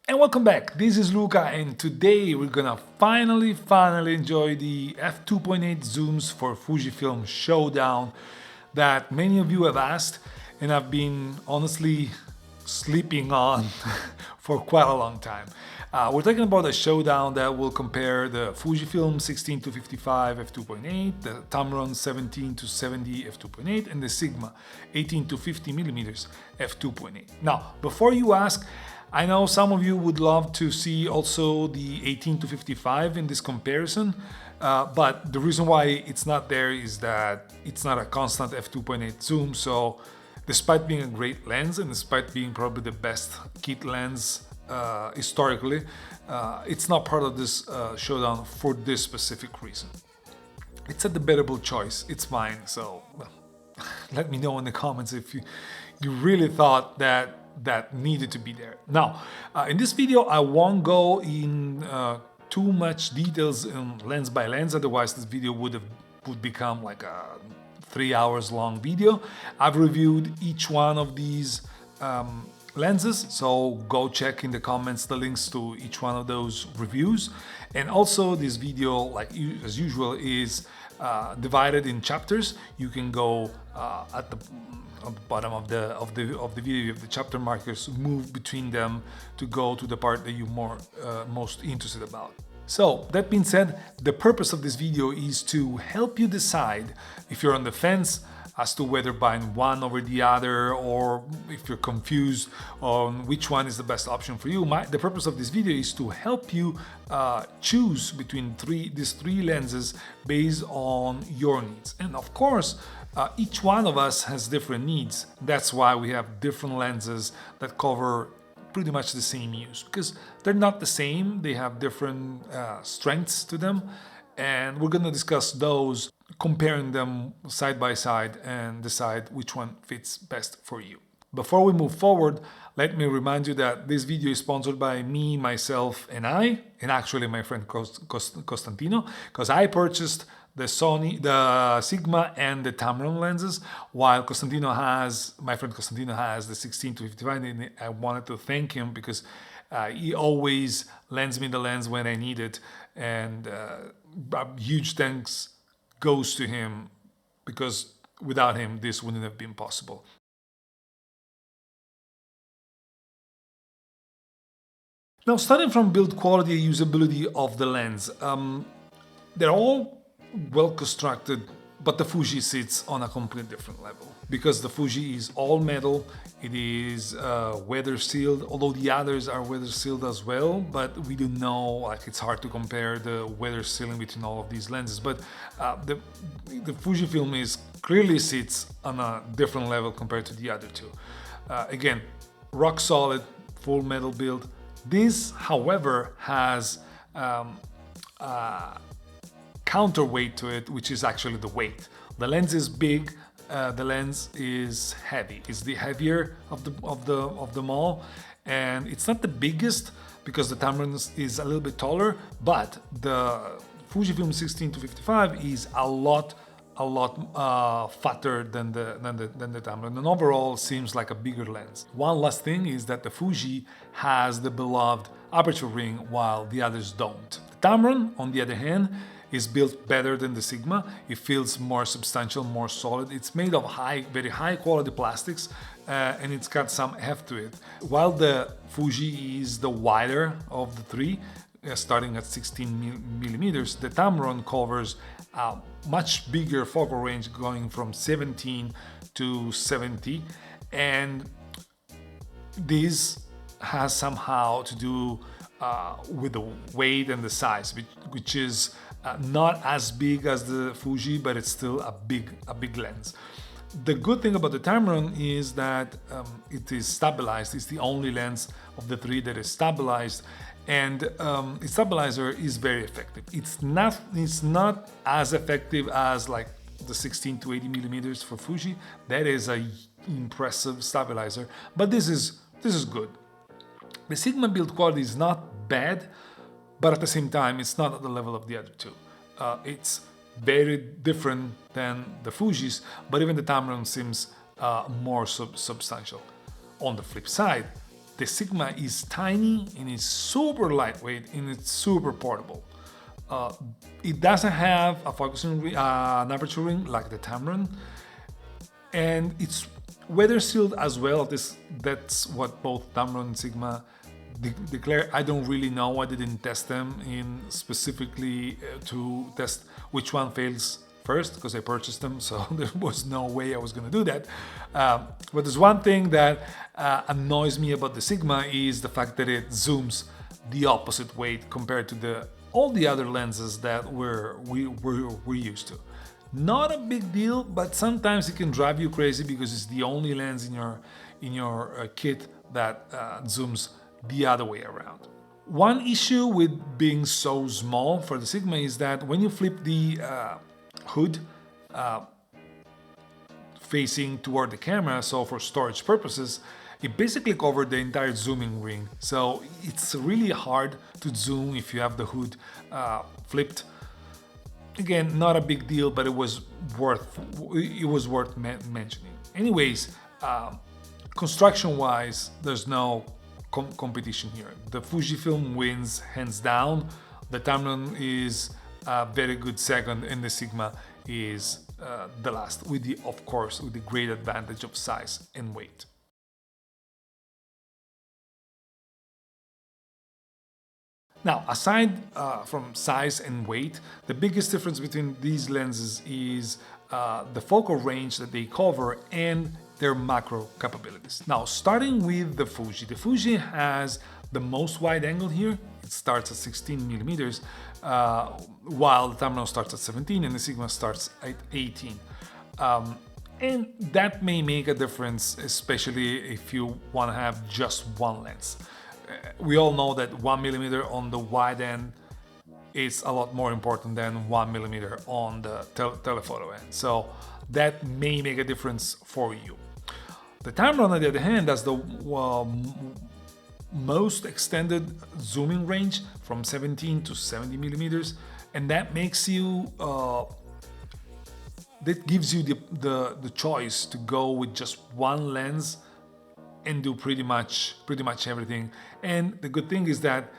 And welcome back, this is Luca, and today we're gonna finally enjoy the F2.8 zooms for Fujifilm Showdown that many of you have asked and I've been honestly sleeping on for quite a long time. We're talking about a showdown that will compare the Fujifilm 16 to 55 f2.8, the Tamron 17 to 70 f2.8, and the Sigma 18 to 50 millimeters f2.8. Now, before you ask, I know some of you would love to see also the 18 to 55 in this comparison, but the reason why it's not there is that it's not a constant f2.8 zoom. So despite being a great lens and despite being probably the best kit lens historically, it's not part of this showdown for this specific reason. It's a debatable choice, it's mine, so well, let me know in the comments if you really thought that needed to be there. Now, in this video, I won't go in too much details in lens by lens, otherwise this video would become like a 3 hours long video. I've reviewed each one of these lenses, so go check in the comments the links to each one of those reviews. And also this video, like as usual, is divided in chapters. You can go at the bottom of the video, you have the chapter markers, move between them to go to the part that you're most interested about. So that being said, the purpose of this video is to help you decide if you're on the fence as to whether buying one over the other, or if you're confused on which one is the best option for you. The purpose of this video is to help you choose between these three lenses based on your needs. And of course, each one of us has different needs. That's why we have different lenses that cover pretty much the same use, because they're not the same, they have different strengths to them, and we're going to discuss those, comparing them side by side and decide which one fits best for you. Before we move forward, let me remind you that this video is sponsored by me, myself, and actually my friend Costantino, because I purchased the Sigma and the Tamron lenses, while my friend Costantino has the 16 to 55, and I wanted to thank him because he always lends me the lens when I need it, and a huge thanks goes to him, because without him this wouldn't have been possible. Now, starting from build quality and usability of the lens, they're all well constructed, but the Fuji sits on a completely different level, because the Fuji is all metal, it is weather sealed, although the others are weather sealed as well, but we don't know, like it's hard to compare the weather sealing between all of these lenses. But the Fujifilm clearly sits on a different level compared to the other two. Again, rock solid, full metal build. This, however, has counterweight to it, which is actually the weight. The lens is big, the lens is heavy. It's the heavier of them all, and it's not the biggest because the Tamron is a little bit taller, but the Fujifilm 16 to 55 is a lot fatter than the Tamron, and overall seems like a bigger lens. One last thing is that the Fuji has the beloved aperture ring while the others don't. The Tamron, on the other hand, is built better than the Sigma. It feels more substantial, more solid. It's made of very high quality plastics, and it's got some heft to it. While the Fuji is the wider of the three, starting at 16 millimeters, the Tamron covers a much bigger focal range, going from 17 to 70, and this has somehow to do with the weight and the size, which is not as big as the Fuji, but it's still a big lens. The good thing about the Tamron is that it is stabilized. It's the only lens of the three that is stabilized, and its stabilizer is very effective. It's not as effective as like the 16 to 80 millimeters for Fuji. That is an impressive stabilizer, but this is good. The Sigma build quality is not bad, but at the same time, it's not at the level of the other two. It's very different than the Fuji's, but even the Tamron seems more substantial. On the flip side, the Sigma is tiny and it's super lightweight and it's super portable. It doesn't have a focusing ring, an aperture ring like the Tamron, and it's weather sealed as well. That's what both Tamron and Sigma declare. I don't really know. I didn't test them in specifically to test which one fails first because I purchased them, so there was no way I was going to do that. But there's one thing that annoys me about the Sigma is the fact that it zooms the opposite way compared to all the other lenses that we're used to. Not a big deal, but sometimes it can drive you crazy because it's the only lens in your kit that zooms the other way around. One issue with being so small for the Sigma is that when you flip the hood facing toward the camera, so for storage purposes, it basically covered the entire zooming ring. So it's really hard to zoom if you have the hood flipped. Again, not a big deal, but it was worth mentioning. Anyways, construction-wise, there's no competition here. The Fujifilm wins hands down. The Tamron is a very good second, and the Sigma is the last, of course, with the great advantage of size and weight. Now, aside from size and weight, the biggest difference between these lenses is the focal range that they cover and their macro capabilities. Now, starting with the Fuji has the most wide angle here. It starts at 16 millimeters, while the Tamron starts at 17 and the Sigma starts at 18. And that may make a difference, especially if you want to have just one lens. We all know that 1 millimeter on the wide end is a lot more important than 1 millimeter on the telephoto end. So that may make a difference for you. The Tamron, on the other hand, has the most extended zooming range from 17 to 70 millimeters, and that makes you that gives you the choice to go with just one lens and do pretty much everything. And the good thing is that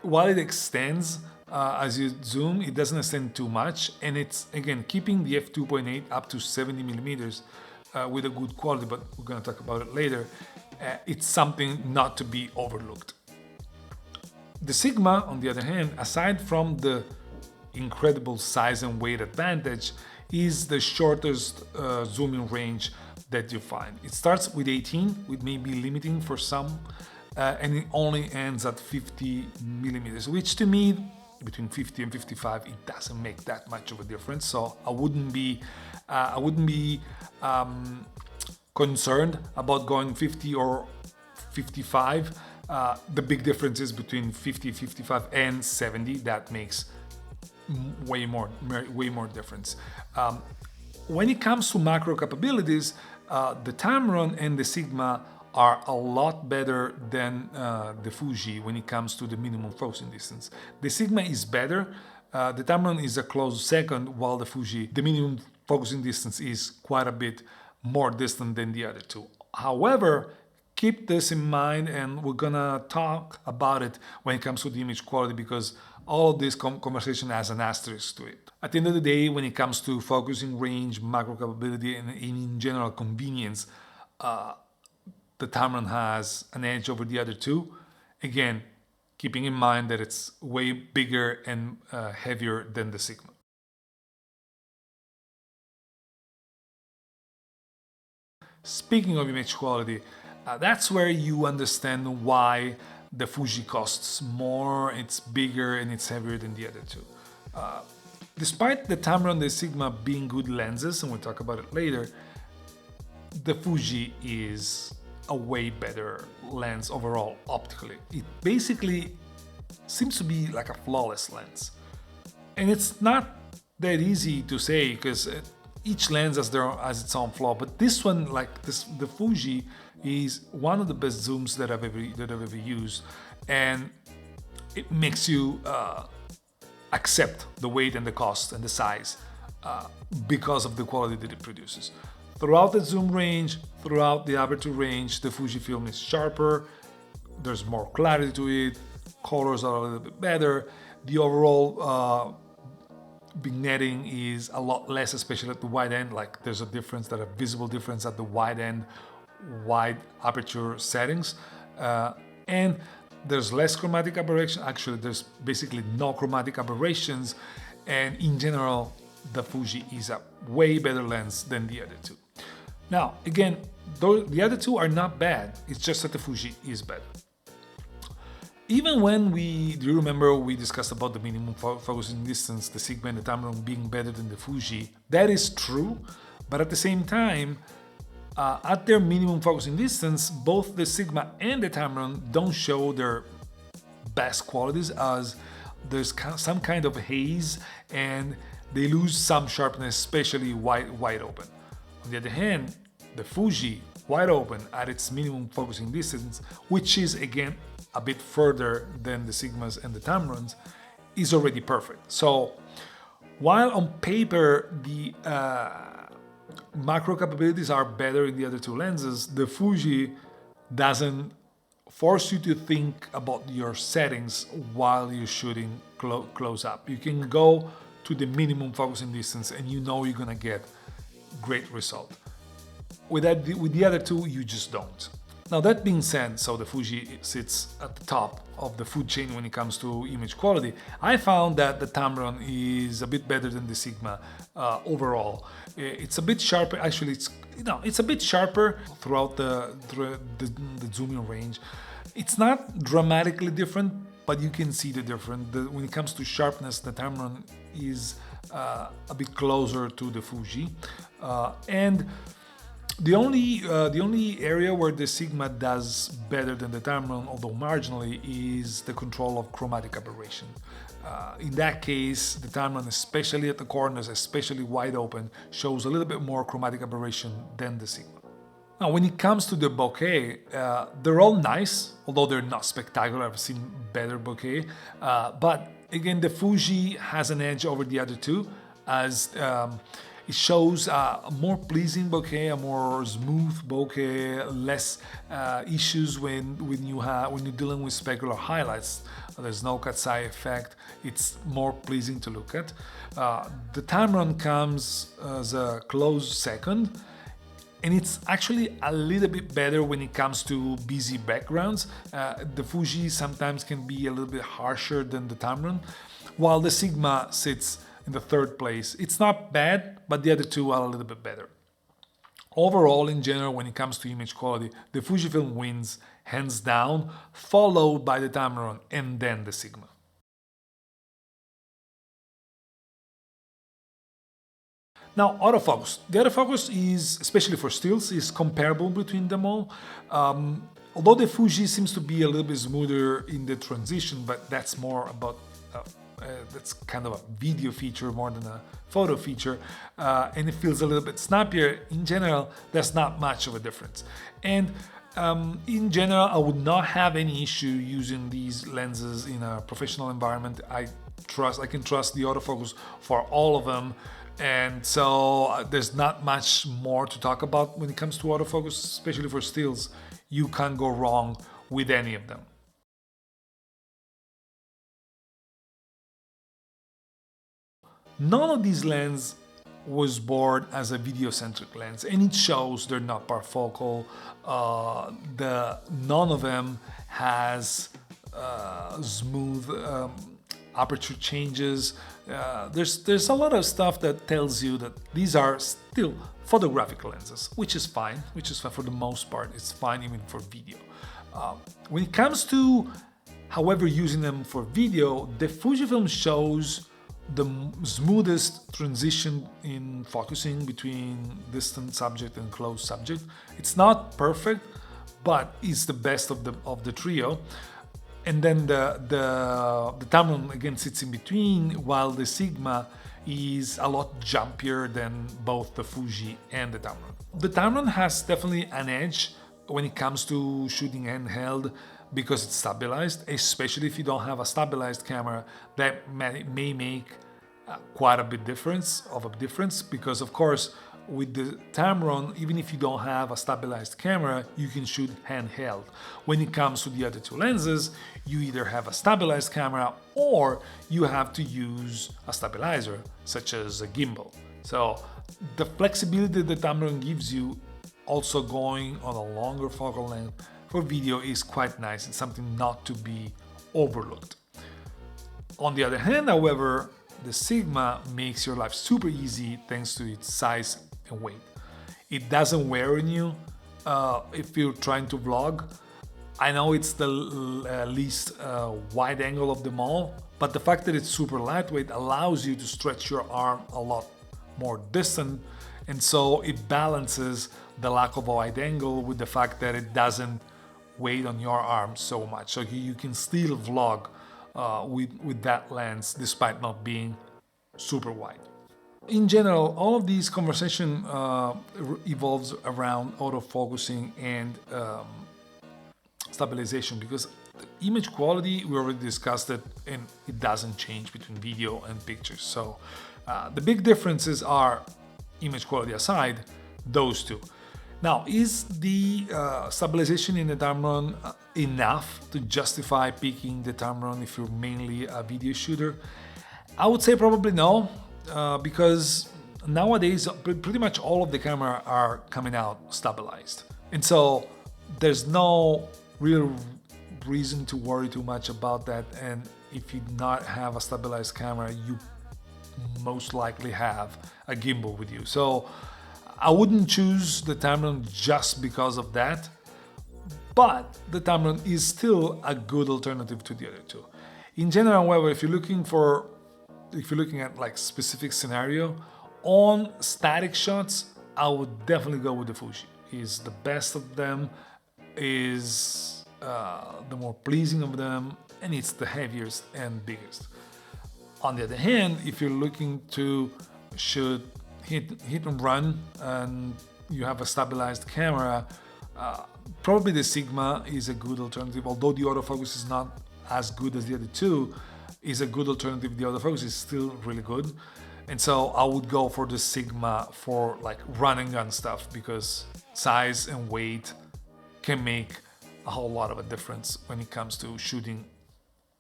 while it extends as you zoom, it doesn't extend too much, and it's again keeping the f2.8 up to 70 millimeters with a good quality, but we're going to talk about it later. It's something not to be overlooked. The Sigma, on the other hand, aside from the incredible size and weight advantage, is the shortest zooming range that you find. It starts with 18, which may be limiting for some, and it only ends at 50 millimeters, which to me, between 50 and 55, it doesn't make that much of a difference. So I wouldn't be concerned about going 50 or 55. The big difference is between 50, 55, and 70. That makes way more difference. When it comes to macro capabilities, the Tamron and the Sigma are a lot better than the Fuji when it comes to the minimum focusing distance. The Sigma is better, the Tamron is a close second, while the Fuji, the minimum focusing distance is quite a bit more distant than the other two. However, keep this in mind, and we're gonna talk about it when it comes to the image quality, because all of this conversation has an asterisk to it. At the end of the day, when it comes to focusing range, macro capability, and in general convenience, the Tamron has an edge over the other two. Again, keeping in mind that it's way bigger and heavier than the Sigma. Speaking of image quality, that's where you understand why the Fuji costs more, it's bigger, and it's heavier than the other two. Despite the Tamron and the Sigma being good lenses, and we'll talk about it later, the Fuji is a way better lens overall optically. It basically seems to be like a flawless lens. And it's not that easy to say, because each lens has its own flaw, but this one, the Fuji, is one of the best zooms that I've ever used, and it makes you accept the weight and the cost and the size because of the quality that it produces. throughout the zoom range, throughout the aperture range, the Fujifilm is sharper, there's more clarity to it, colors are a little bit better, the overall vignetting is a lot less, especially at the wide end. Like there's a difference, a visible difference at the wide end, wide aperture settings, and there's less chromatic aberration. Actually, there's basically no chromatic aberrations, and in general, the Fuji is a way better lens than the other two. Now, again, though the other two are not bad, it's just that the Fuji is better. Even when do you remember we discussed about the minimum focusing distance, the Sigma and the Tamron being better than the Fuji? That is true, but at the same time, at their minimum focusing distance, both the Sigma and the Tamron don't show their best qualities, as there's some kind of haze and they lose some sharpness, especially wide open. On the other hand, the Fuji wide open at its minimum focusing distance, which is again a bit further than the Sigmas and the Tamrons, is already perfect. So while on paper the macro capabilities are better in the other two lenses, the Fuji doesn't force you to think about your settings while you're shooting close up. You can go to the minimum focusing distance and you know you're gonna get great result. With the other two, you just don't. Now that being said, so the Fuji sits at the top of the food chain when it comes to image quality. I found that the Tamron is a bit better than the Sigma overall. It's a bit sharper. Actually, it's a bit sharper throughout the zooming range. It's not dramatically different, but you can see the difference. When it comes to sharpness, the Tamron is a bit closer to the Fuji, and the only area where the Sigma does better than the Tamron, although marginally, is the control of chromatic aberration. In that case, the Tamron, especially at the corners, especially wide open, shows a little bit more chromatic aberration than the Sigma. Now, when it comes to the bokeh, they're all nice, although they're not spectacular. I've seen better bokeh, but again, the Fuji has an edge over the other two, as it shows a more pleasing bokeh, a more smooth bokeh, less issues when you're dealing with specular highlights. There's no cat's eye effect. It's more pleasing to look at. The Tamron comes as a close second, and it's actually a little bit better when it comes to busy backgrounds. The Fuji sometimes can be a little bit harsher than the Tamron, while the Sigma sits in the third place. It's not bad, but the other two are a little bit better. Overall, in general, when it comes to image quality, the Fujifilm wins hands down, followed by the Tamron and then the Sigma. Now, autofocus. The autofocus is, especially for stills, is comparable between them all. Although the Fuji seems to be a little bit smoother in the transition, but that's more about that's kind of a video feature more than a photo feature, and it feels a little bit snappier. In general, there's not much of a difference. And in general, I would not have any issue using these lenses in a professional environment. I can trust the autofocus for all of them. And so there's not much more to talk about when it comes to autofocus, especially for stills. You can't go wrong with any of them. None of these lenses was born as a video-centric lens, and it shows they're not parfocal. None of them has smooth aperture changes. There's a lot of stuff that tells you that these are still photographic lenses, which is fine for the most part. It's fine even for video. When it comes to, however, using them for video, the Fujifilm shows the smoothest transition in focusing between distant subject and close subject. It's not perfect, but it's the best of the trio. And then the Tamron again sits in between, while the Sigma is a lot jumpier than both the Fuji and the Tamron. The Tamron has definitely an edge when it comes to shooting handheld, because it's stabilized, especially if you don't have a stabilized camera. That may make quite a bit of a difference, because of course with the Tamron, even if you don't have a stabilized camera, you can shoot handheld. When it comes to the other two lenses, you either have a stabilized camera or you have to use a stabilizer, such as a gimbal. So the flexibility that the Tamron gives you, also going on a longer focal length for video, is quite nice. It's something not to be overlooked. On the other hand, however, the Sigma makes your life super easy thanks to its size and weight. It doesn't wear on you if you're trying to vlog. I know it's the least wide angle of them all, but the fact that it's super lightweight allows you to stretch your arm a lot more distant, and so it balances the lack of a wide angle with the fact that it doesn't weigh on your arm so much. So you can still vlog with that lens despite not being super wide. In general, all of these conversation evolves around autofocusing and stabilization, because the image quality, we already discussed it, and it doesn't change between video and pictures. So the big differences are, image quality aside, those two. Now, is the stabilization in the Tamron enough to justify picking the Tamron if you're mainly a video shooter? I would say probably no, because nowadays pretty much all of the cameras are coming out stabilized. And so there's no real reason to worry too much about that. And if you do not have a stabilized camera, you most likely have a gimbal with you. So I wouldn't choose the Tamron just because of that, but the Tamron is still a good alternative to the other two. In general, however, if you're looking at like specific scenario, on static shots, I would definitely go with the Fuji. Is the best of them, is the more pleasing of them, and it's the heaviest and biggest. On the other hand, if you're looking to shoot hit and run and you have a stabilized camera, probably the Sigma is a good alternative. Although the autofocus is not as good as the other two, is a good alternative. The autofocus is still really good, and so I would go for the Sigma for like run and gun stuff, because size and weight can make a whole lot of a difference when it comes to shooting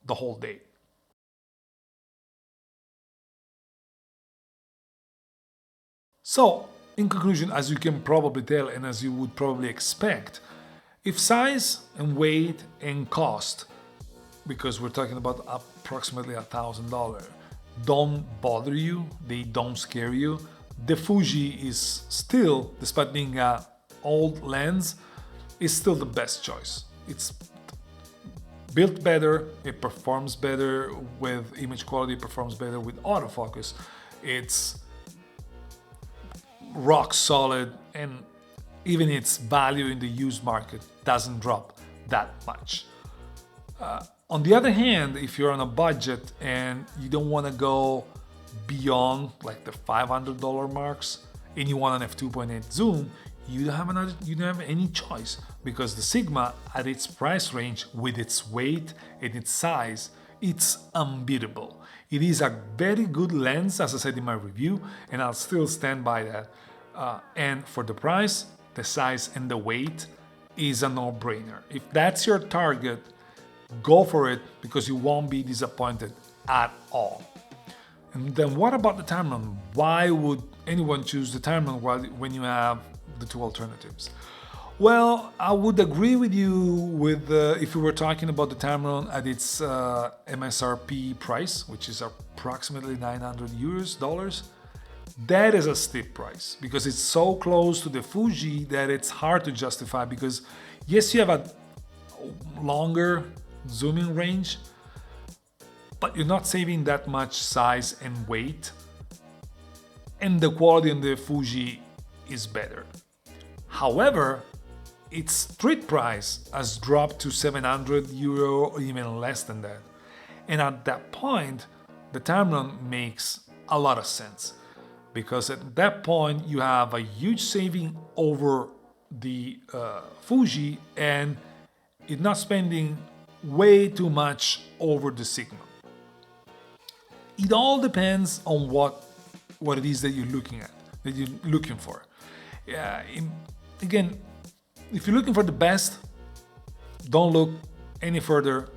the whole day. So, in conclusion, as you can probably tell and as you would probably expect, if size and weight and cost, because we're talking about approximately $1,000, don't bother you, they don't scare you, the Fuji is still, despite being an old lens, is still the best choice. It's built better, it performs better with image quality, it performs better with autofocus. It's rock solid, and even its value in the used market doesn't drop that much. On the other hand, if you're on a budget and you don't want to go beyond like the $500 marks and you want an f2.8 zoom, you don't have any choice, because the Sigma at its price range, with its weight and its size, it's unbeatable. It is a very good lens, as I said in my review, and I'll still stand by that. And for the price, the size and the weight is a no-brainer. If that's your target, go for it, because you won't be disappointed at all. And then what about the Tamron? Why would anyone choose the Tamron when you have the two alternatives? Well, I would agree with you with if we were talking about the Tamron at its MSRP price, which is approximately $900. That is a steep price, because it's so close to the Fuji that it's hard to justify, because yes, you have a longer zooming range, but you're not saving that much size and weight, and the quality on the Fuji is better. However, its street price has dropped to €700 or even less than that. And at that point, the Tamron makes a lot of sense, because at that point you have a huge saving over the Fuji, and you're not spending way too much over the Sigma. It all depends on what it is that you're looking at. that you're looking for. Again, if you're looking for the best, don't look any further.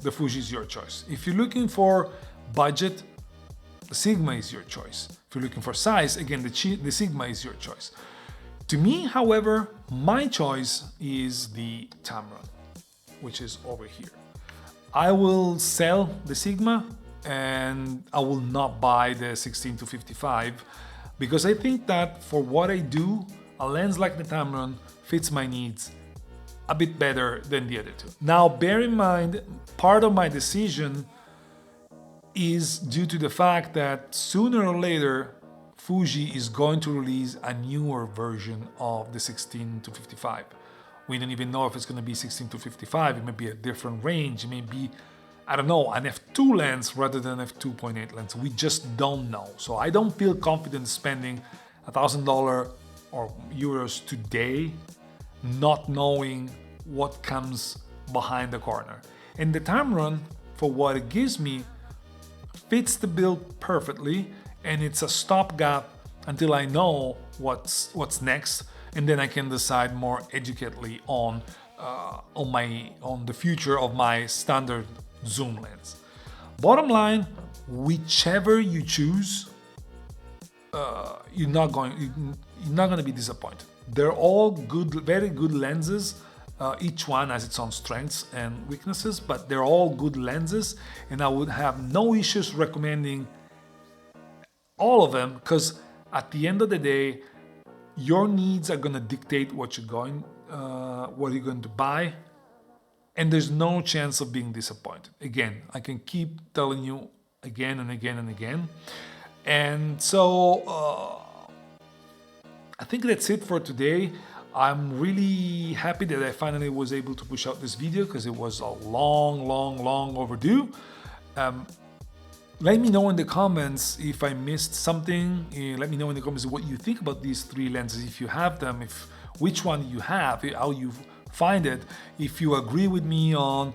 The Fuji is your choice. If you're looking for budget, the Sigma is your choice. If you're looking for size, again, the Sigma is your choice. To me, however, my choice is the Tamron, which is over here. I will sell the Sigma and I will not buy the 16 to 55 because I think that for what I do, a lens like the Tamron fits my needs a bit better than the other two. Now, bear in mind, part of my decision is due to the fact that sooner or later, Fuji is going to release a newer version of the 16 to 55. We don't even know if it's going to be 16 to 55. It may be a different range. It may be, I don't know, an F2 lens rather than F2.8 lens. We just don't know. So I don't feel confident spending $1,000 or euros today not knowing what comes behind the corner. And the Tamron, for what it gives me, fits the build perfectly, and it's a stopgap until I know what's next, and then I can decide more educatedly on the future of my standard zoom lens. Bottom line, whichever you choose, you're not going to be disappointed. They're all good, very good lenses. Each one has its own strengths and weaknesses, but they're all good lenses, and I would have no issues recommending all of them because at the end of the day, your needs are going to dictate what you're going to buy, and there's no chance of being disappointed. Again, I can keep telling you again and again and again. And so I think that's it for today. I'm really happy that I finally was able to push out this video because it was a long overdue. Let me know in the comments if I missed something. Let me know in the comments what you think about these three lenses, if you have them, which one you have, how you find it, if you agree with me on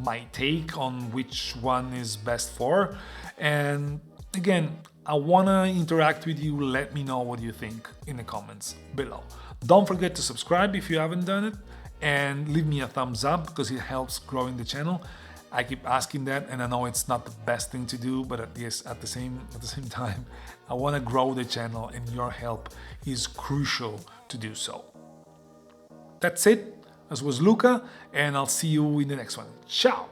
my take on which one is best for. And again, I want to interact with you. Let me know what you think in the comments below. Don't forget to subscribe if you haven't done it, and leave me a thumbs up because it helps growing the channel. I keep asking that, and I know it's not the best thing to do, but at the same time, I want to grow the channel, and your help is crucial to do so. That's it. This was Luca, and I'll see you in the next one. Ciao!